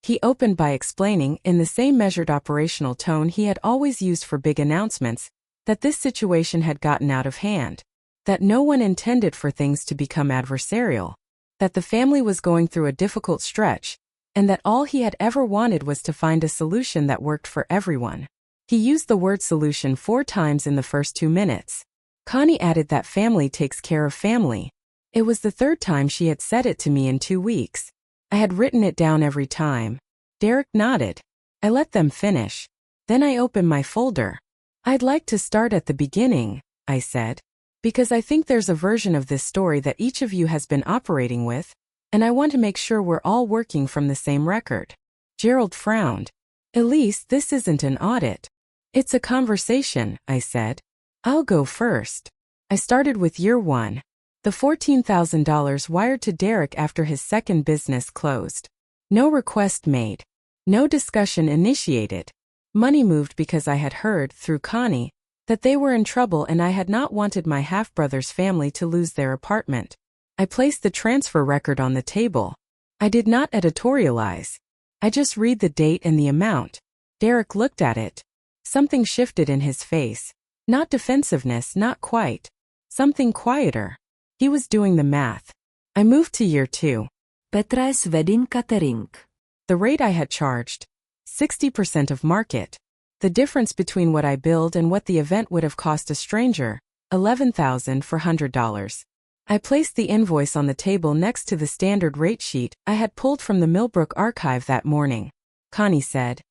He opened by explaining, in the same measured operational tone he had always used for big announcements, that this situation had gotten out of hand. That no one intended for things to become adversarial. That the family was going through a difficult stretch, and that all he had ever wanted was to find a solution that worked for everyone. He used the word solution 4 times in the first 2 minutes. Connie added that family takes care of family. It was the 3rd time she had said it to me in 2 weeks. I had written it down every time. Derek nodded. I let them finish. Then I opened my folder. I'd like to start at the beginning, I said, because I think there's a version of this story that each of you has been operating with, and I want to make sure we're all working from the same record. Gerald frowned. Elise, this isn't an audit. It's a conversation, I said. I'll go first. I started with year 1. The $14,000 wired to Derek after his second business closed. No request made. No discussion initiated. Money moved because I had heard, through Connie, that they were in trouble and I had not wanted my half-brother's family to lose their apartment. I placed the transfer record on the table. I did not editorialize. I just read the date and the amount. Derek looked at it. Something shifted in his face. Not defensiveness, not quite. Something quieter. He was doing the math. I moved to year 2. Petra's wedding catering. The rate I had charged. 60% of market. The difference between what I billed and what the event would have cost a stranger. $11,400. I placed the invoice on the table next to the standard rate sheet I had pulled from the Millbrook archive that morning. Connie said,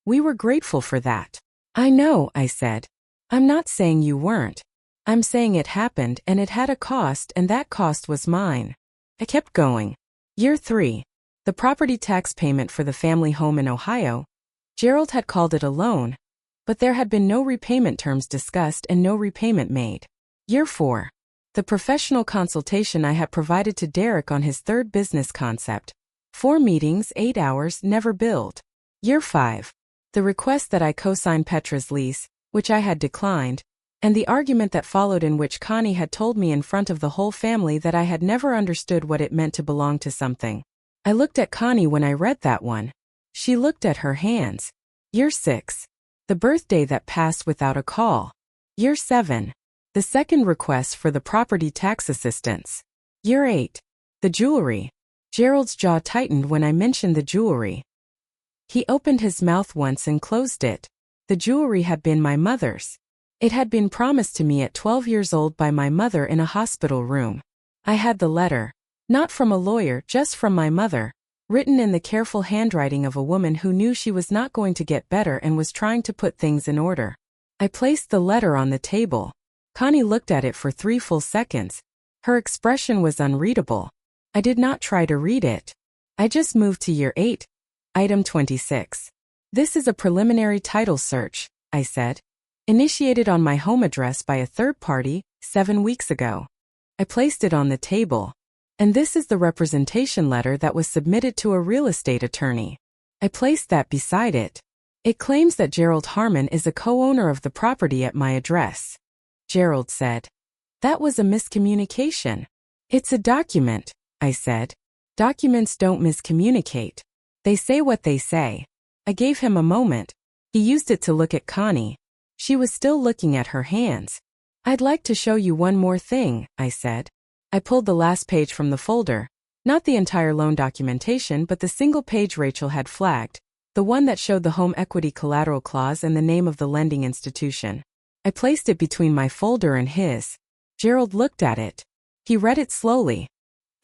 "We were grateful for that." "I know," I said. "I'm not saying you weren't. I'm saying it happened and it had a cost and that cost was mine." I kept going. Year 3. The property tax payment for the family home in Ohio. Gerald had called it a loan, but there had been no repayment terms discussed and no repayment made. Year 4. The professional consultation I had provided to Derek on his 3rd business concept. 4 meetings, 8 hours, never billed. Year 5. The request that I co-sign Petra's lease, which I had declined, and the argument that followed in which Connie had told me in front of the whole family that I had never understood what it meant to belong to something. I looked at Connie when I read that one. She looked at her hands. Year 6. The birthday that passed without a call. Year 7. The second request for the property tax assistance. Year 8. The jewelry. Gerald's jaw tightened when I mentioned the jewelry. He opened his mouth once and closed it. The jewelry had been my mother's. It had been promised to me at 12 years old by my mother in a hospital room. I had the letter. Not from a lawyer, just from my mother, written in the careful handwriting of a woman who knew she was not going to get better and was trying to put things in order. I placed the letter on the table. Connie looked at it for 3 full seconds. Her expression was unreadable. I did not try to read it. I just moved to year 8. Item 26. This is a preliminary title search, I said. Initiated on my home address by a third party, 7 weeks ago. I placed it on the table. And this is the representation letter that was submitted to a real estate attorney. I placed that beside it. It claims that Gerald Harmon is a co-owner of the property at my address. Gerald said. That was a miscommunication. It's a document, I said. Documents don't miscommunicate. They say what they say. I gave him a moment. He used it to look at Connie. She was still looking at her hands. I'd like to show you one more thing, I said. I pulled the last page from the folder. Not the entire loan documentation, but the single page Rachel had flagged. The one that showed the home equity collateral clause and the name of the lending institution. I placed it between my folder and his. Gerald looked at it. He read it slowly.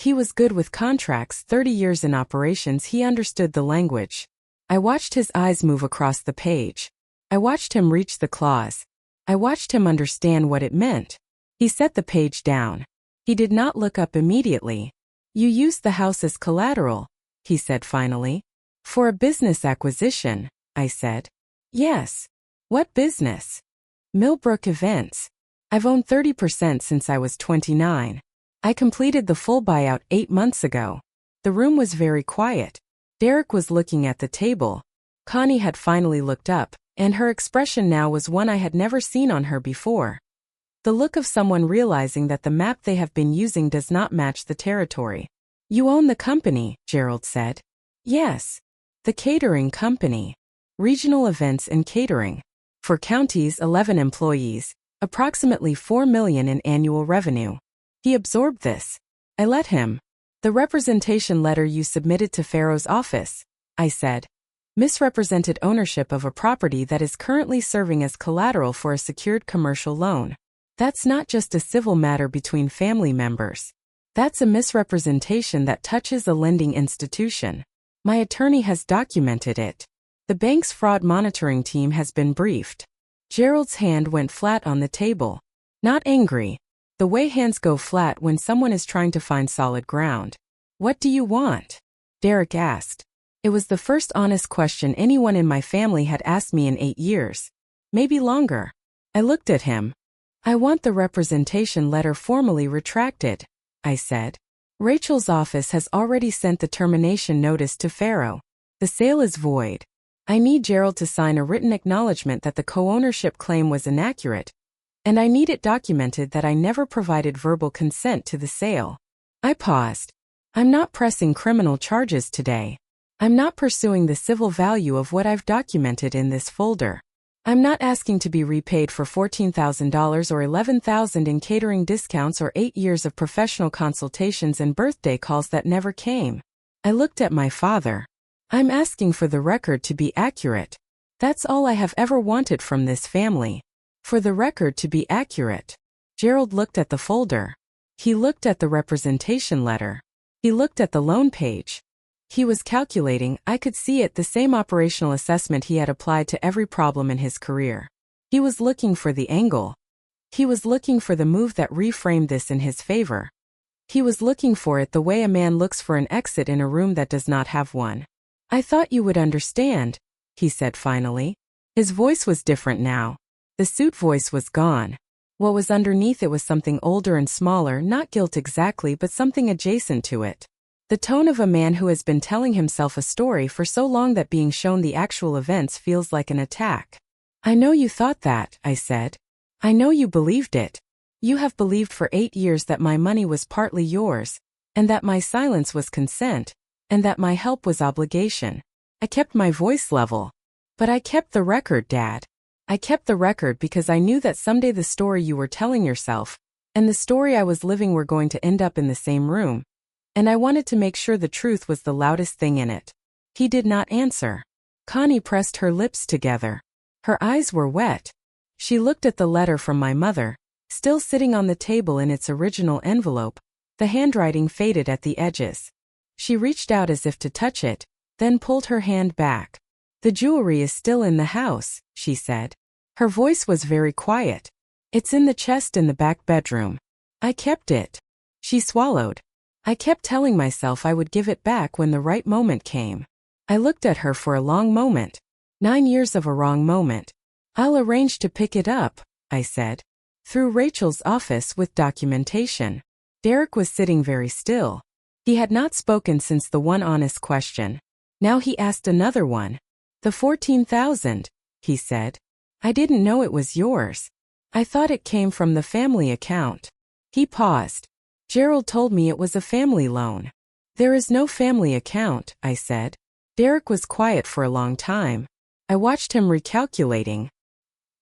He was good with contracts, 30 years in operations, he understood the language. I watched his eyes move across the page. I watched him reach the clause. I watched him understand what it meant. He set the page down. He did not look up immediately. You used the house as collateral, he said finally. For a business acquisition, I said. Yes. What business? Millbrook Events. I've owned 30% since I was 29. I completed the full buyout 8 months ago. The room was very quiet. Derek was looking at the table. Connie had finally looked up, and her expression now was one I had never seen on her before. The look of someone realizing that the map they have been using does not match the territory. You own the company, Gerald said. Yes. The catering company. Regional Events and Catering. For counties, 11 employees, approximately $4 million in annual revenue. He absorbed this. I let him. The representation letter you submitted to Pharaoh's office, I said, misrepresented ownership of a property that is currently serving as collateral for a secured commercial loan. That's not just a civil matter between family members. That's a misrepresentation that touches a lending institution. My attorney has documented it. The bank's fraud monitoring team has been briefed. Gerald's hand went flat on the table. Not angry. The way hands go flat when someone is trying to find solid ground. What do you want? Derek asked. It was the first honest question anyone in my family had asked me in 8 years. Maybe longer. I looked at him. I want the representation letter formally retracted, I said. Rachel's office has already sent the termination notice to Pharaoh. The sale is void. I need Gerald to sign a written acknowledgement that the co-ownership claim was inaccurate, and I need it documented that I never provided verbal consent to the sale. I paused. I'm not pressing criminal charges today. I'm not pursuing the civil value of what I've documented in this folder. I'm not asking to be repaid for $14,000 or $11,000 in catering discounts or 8 years of professional consultations and birthday calls that never came. I looked at my father. I'm asking for the record to be accurate. That's all I have ever wanted from this family. For the record to be accurate. Gerald looked at the folder. He looked at the representation letter. He looked at the loan page. He was calculating, I could see it, the same operational assessment he had applied to every problem in his career. He was looking for the angle. He was looking for the move that reframed this in his favor. He was looking for it the way a man looks for an exit in a room that does not have one. I thought you would understand, he said finally. His voice was different now. The suit voice was gone. What was underneath it was something older and smaller, not guilt exactly, but something adjacent to it. The tone of a man who has been telling himself a story for so long that being shown the actual events feels like an attack. I know you thought that, I said. I know you believed it. You have believed for 8 years that my money was partly yours, and that my silence was consent, and that my help was obligation. I kept my voice level. But I kept the record, Dad. I kept the record because I knew that someday the story you were telling yourself, and the story I was living were going to end up in the same room. And I wanted to make sure the truth was the loudest thing in it. He did not answer. Connie pressed her lips together. Her eyes were wet. She looked at the letter from my mother, still sitting on the table in its original envelope, the handwriting faded at the edges. She reached out as if to touch it, then pulled her hand back. The jewelry is still in the house, she said. Her voice was very quiet. It's in the chest in the back bedroom. I kept it. She swallowed. I kept telling myself I would give it back when the right moment came. I looked at her for a long moment. 9 years of a wrong moment. I'll arrange to pick it up, I said. Through Rachel's office with documentation. Derek was sitting very still. He had not spoken since the one honest question. Now he asked another one. The $14,000, he said. I didn't know it was yours. I thought it came from the family account. He paused. Gerald told me it was a family loan. There is no family account, I said. Derek was quiet for a long time. I watched him recalculating.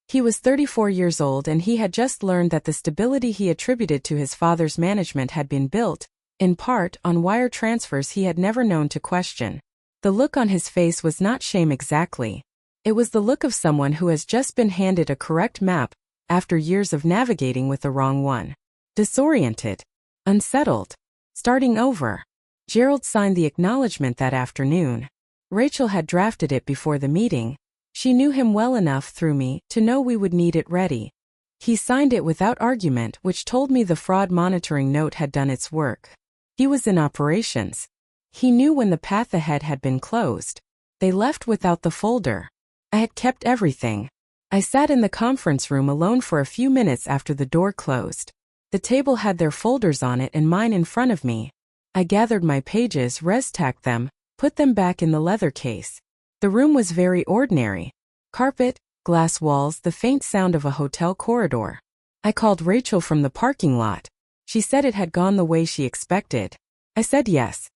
He was 34 years old and he had just learned that the stability he attributed to his father's management had been built, in part, on wire transfers he had never known to question. The look on his face was not shame exactly. It was the look of someone who has just been handed a correct map after years of navigating with the wrong one. Disoriented. Unsettled. Starting over. Gerald signed the acknowledgement that afternoon. Rachel had drafted it before the meeting. She knew him well enough through me to know we would need it ready. He signed it without argument, which told me the fraud monitoring note had done its work. He was in operations. He knew when the path ahead had been closed. They left without the folder. I had kept everything. I sat in the conference room alone for a few minutes after the door closed. The table had their folders on it and mine in front of me. I gathered my pages, res-tacked them, put them back in the leather case. The room was very ordinary. Carpet, glass walls, the faint sound of a hotel corridor. I called Rachel from the parking lot. She said it had gone the way she expected. I said yes.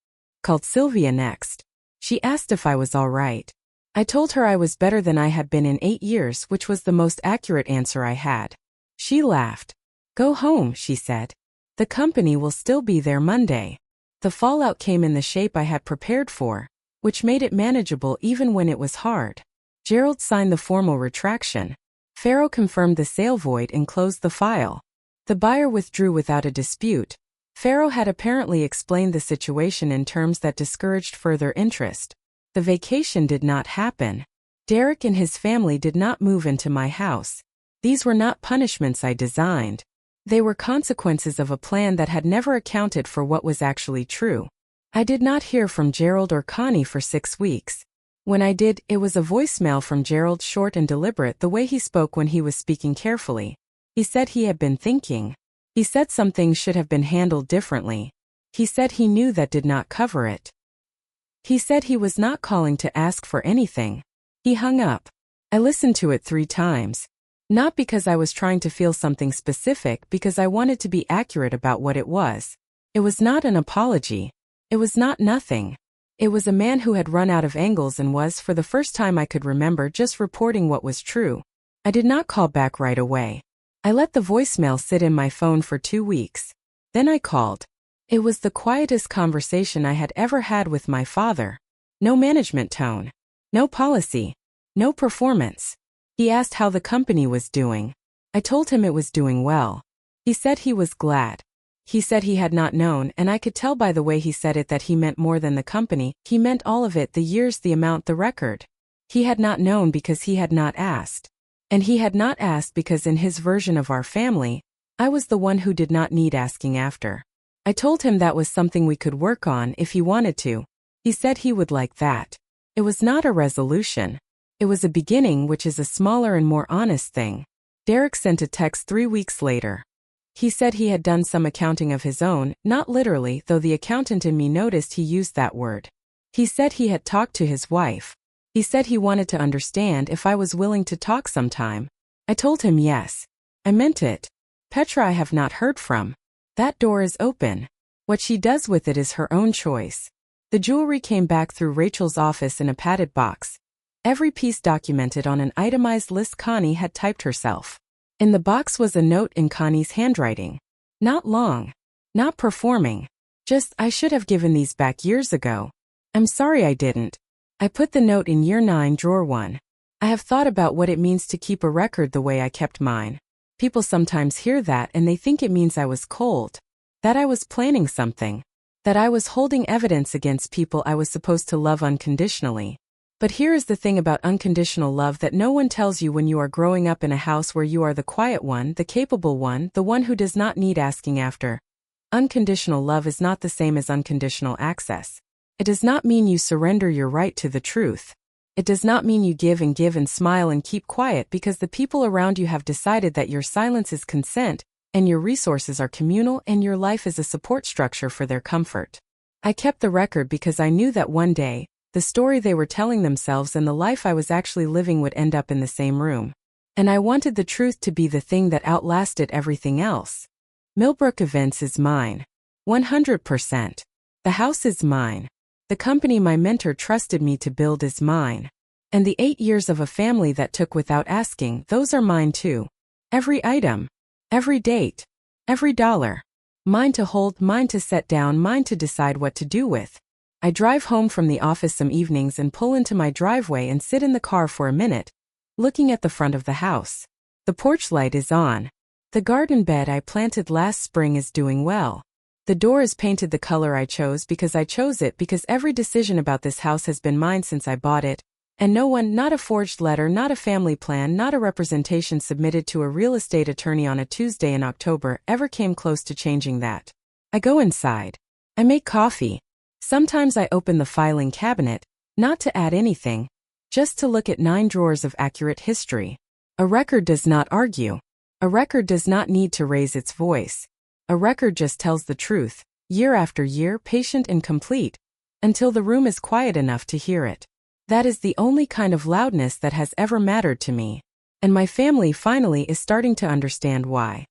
Called Sylvia next. She asked if I was all right. I told her I was better than I had been in 8 years, which was the most accurate answer I had. She laughed. Go home, she said. The company will still be there Monday. The fallout came in the shape I had prepared for, which made it manageable even when it was hard. Gerald signed the formal retraction. Farrow confirmed the sale void and closed the file. The buyer withdrew without a dispute. Farrow had apparently explained the situation in terms that discouraged further interest. The vacation did not happen. Derek and his family did not move into my house. These were not punishments I designed. They were consequences of a plan that had never accounted for what was actually true. I did not hear from Gerald or Connie for 6 weeks. When I did, it was a voicemail from Gerald, short and deliberate, the way he spoke when he was speaking carefully. He said he had been thinking. He said some things should have been handled differently. He said he knew that did not cover it. He said he was not calling to ask for anything. He hung up. I listened to it 3 times. Not because I was trying to feel something specific, because I wanted to be accurate about what it was. It was not an apology. It was not nothing. It was a man who had run out of angles and was, for the first time I could remember, just reporting what was true. I did not call back right away. I let the voicemail sit in my phone for 2 weeks. Then I called. It was the quietest conversation I had ever had with my father. No management tone. No policy. No performance. He asked how the company was doing. I told him it was doing well. He said he was glad. He said he had not known, and I could tell by the way he said it that he meant more than the company. He meant all of it, the years, the amount, the record. He had not known because he had not asked. And he had not asked because in his version of our family, I was the one who did not need asking after. I told him that was something we could work on if he wanted to. He said he would like that. It was not a resolution. It was a beginning, which is a smaller and more honest thing. Derek sent a text 3 weeks later. He said he had done some accounting of his own, not literally, though the accountant in me noticed he used that word. He said he had talked to his wife. He said he wanted to understand if I was willing to talk sometime. I told him yes. I meant it. Petra I have not heard from. That door is open. What she does with it is her own choice. The jewelry came back through Rachel's office in a padded box. Every piece documented on an itemized list Connie had typed herself. In the box was a note in Connie's handwriting. Not long. Not performing. Just, I should have given these back years ago. I'm sorry I didn't. I put the note in year 9, drawer 1. I have thought about what it means to keep a record the way I kept mine. People sometimes hear that and they think it means I was cold. That I was planning something. That I was holding evidence against people I was supposed to love unconditionally. But here is the thing about unconditional love that no one tells you when you are growing up in a house where you are the quiet one, the capable one, the one who does not need asking after. Unconditional love is not the same as unconditional access. It does not mean you surrender your right to the truth. It does not mean you give and smile and keep quiet because the people around you have decided that your silence is consent, and your resources are communal and your life is a support structure for their comfort. I kept the record because I knew that one day, the story they were telling themselves and the life I was actually living would end up in the same room. And I wanted the truth to be the thing that outlasted everything else. Millbrook Events is mine. 100%. The house is mine. The company my mentor trusted me to build is mine. And the 8 years of a family that took without asking, those are mine too. Every item. Every date. Every dollar. Mine to hold, mine to set down, mine to decide what to do with. I drive home from the office some evenings and pull into my driveway and sit in the car for a minute, looking at the front of the house. The porch light is on. The garden bed I planted last spring is doing well. The door is painted the color I chose because I chose it because every decision about this house has been mine since I bought it. And no one, not a forged letter, not a family plan, not a representation submitted to a real estate attorney on a Tuesday in October, ever came close to changing that. I go inside. I make coffee. Sometimes I open the filing cabinet, not to add anything, just to look at 9 drawers of accurate history. A record does not argue. A record does not need to raise its voice. A record just tells the truth, year after year, patient and complete, until the room is quiet enough to hear it. That is the only kind of loudness that has ever mattered to me. And my family finally is starting to understand why.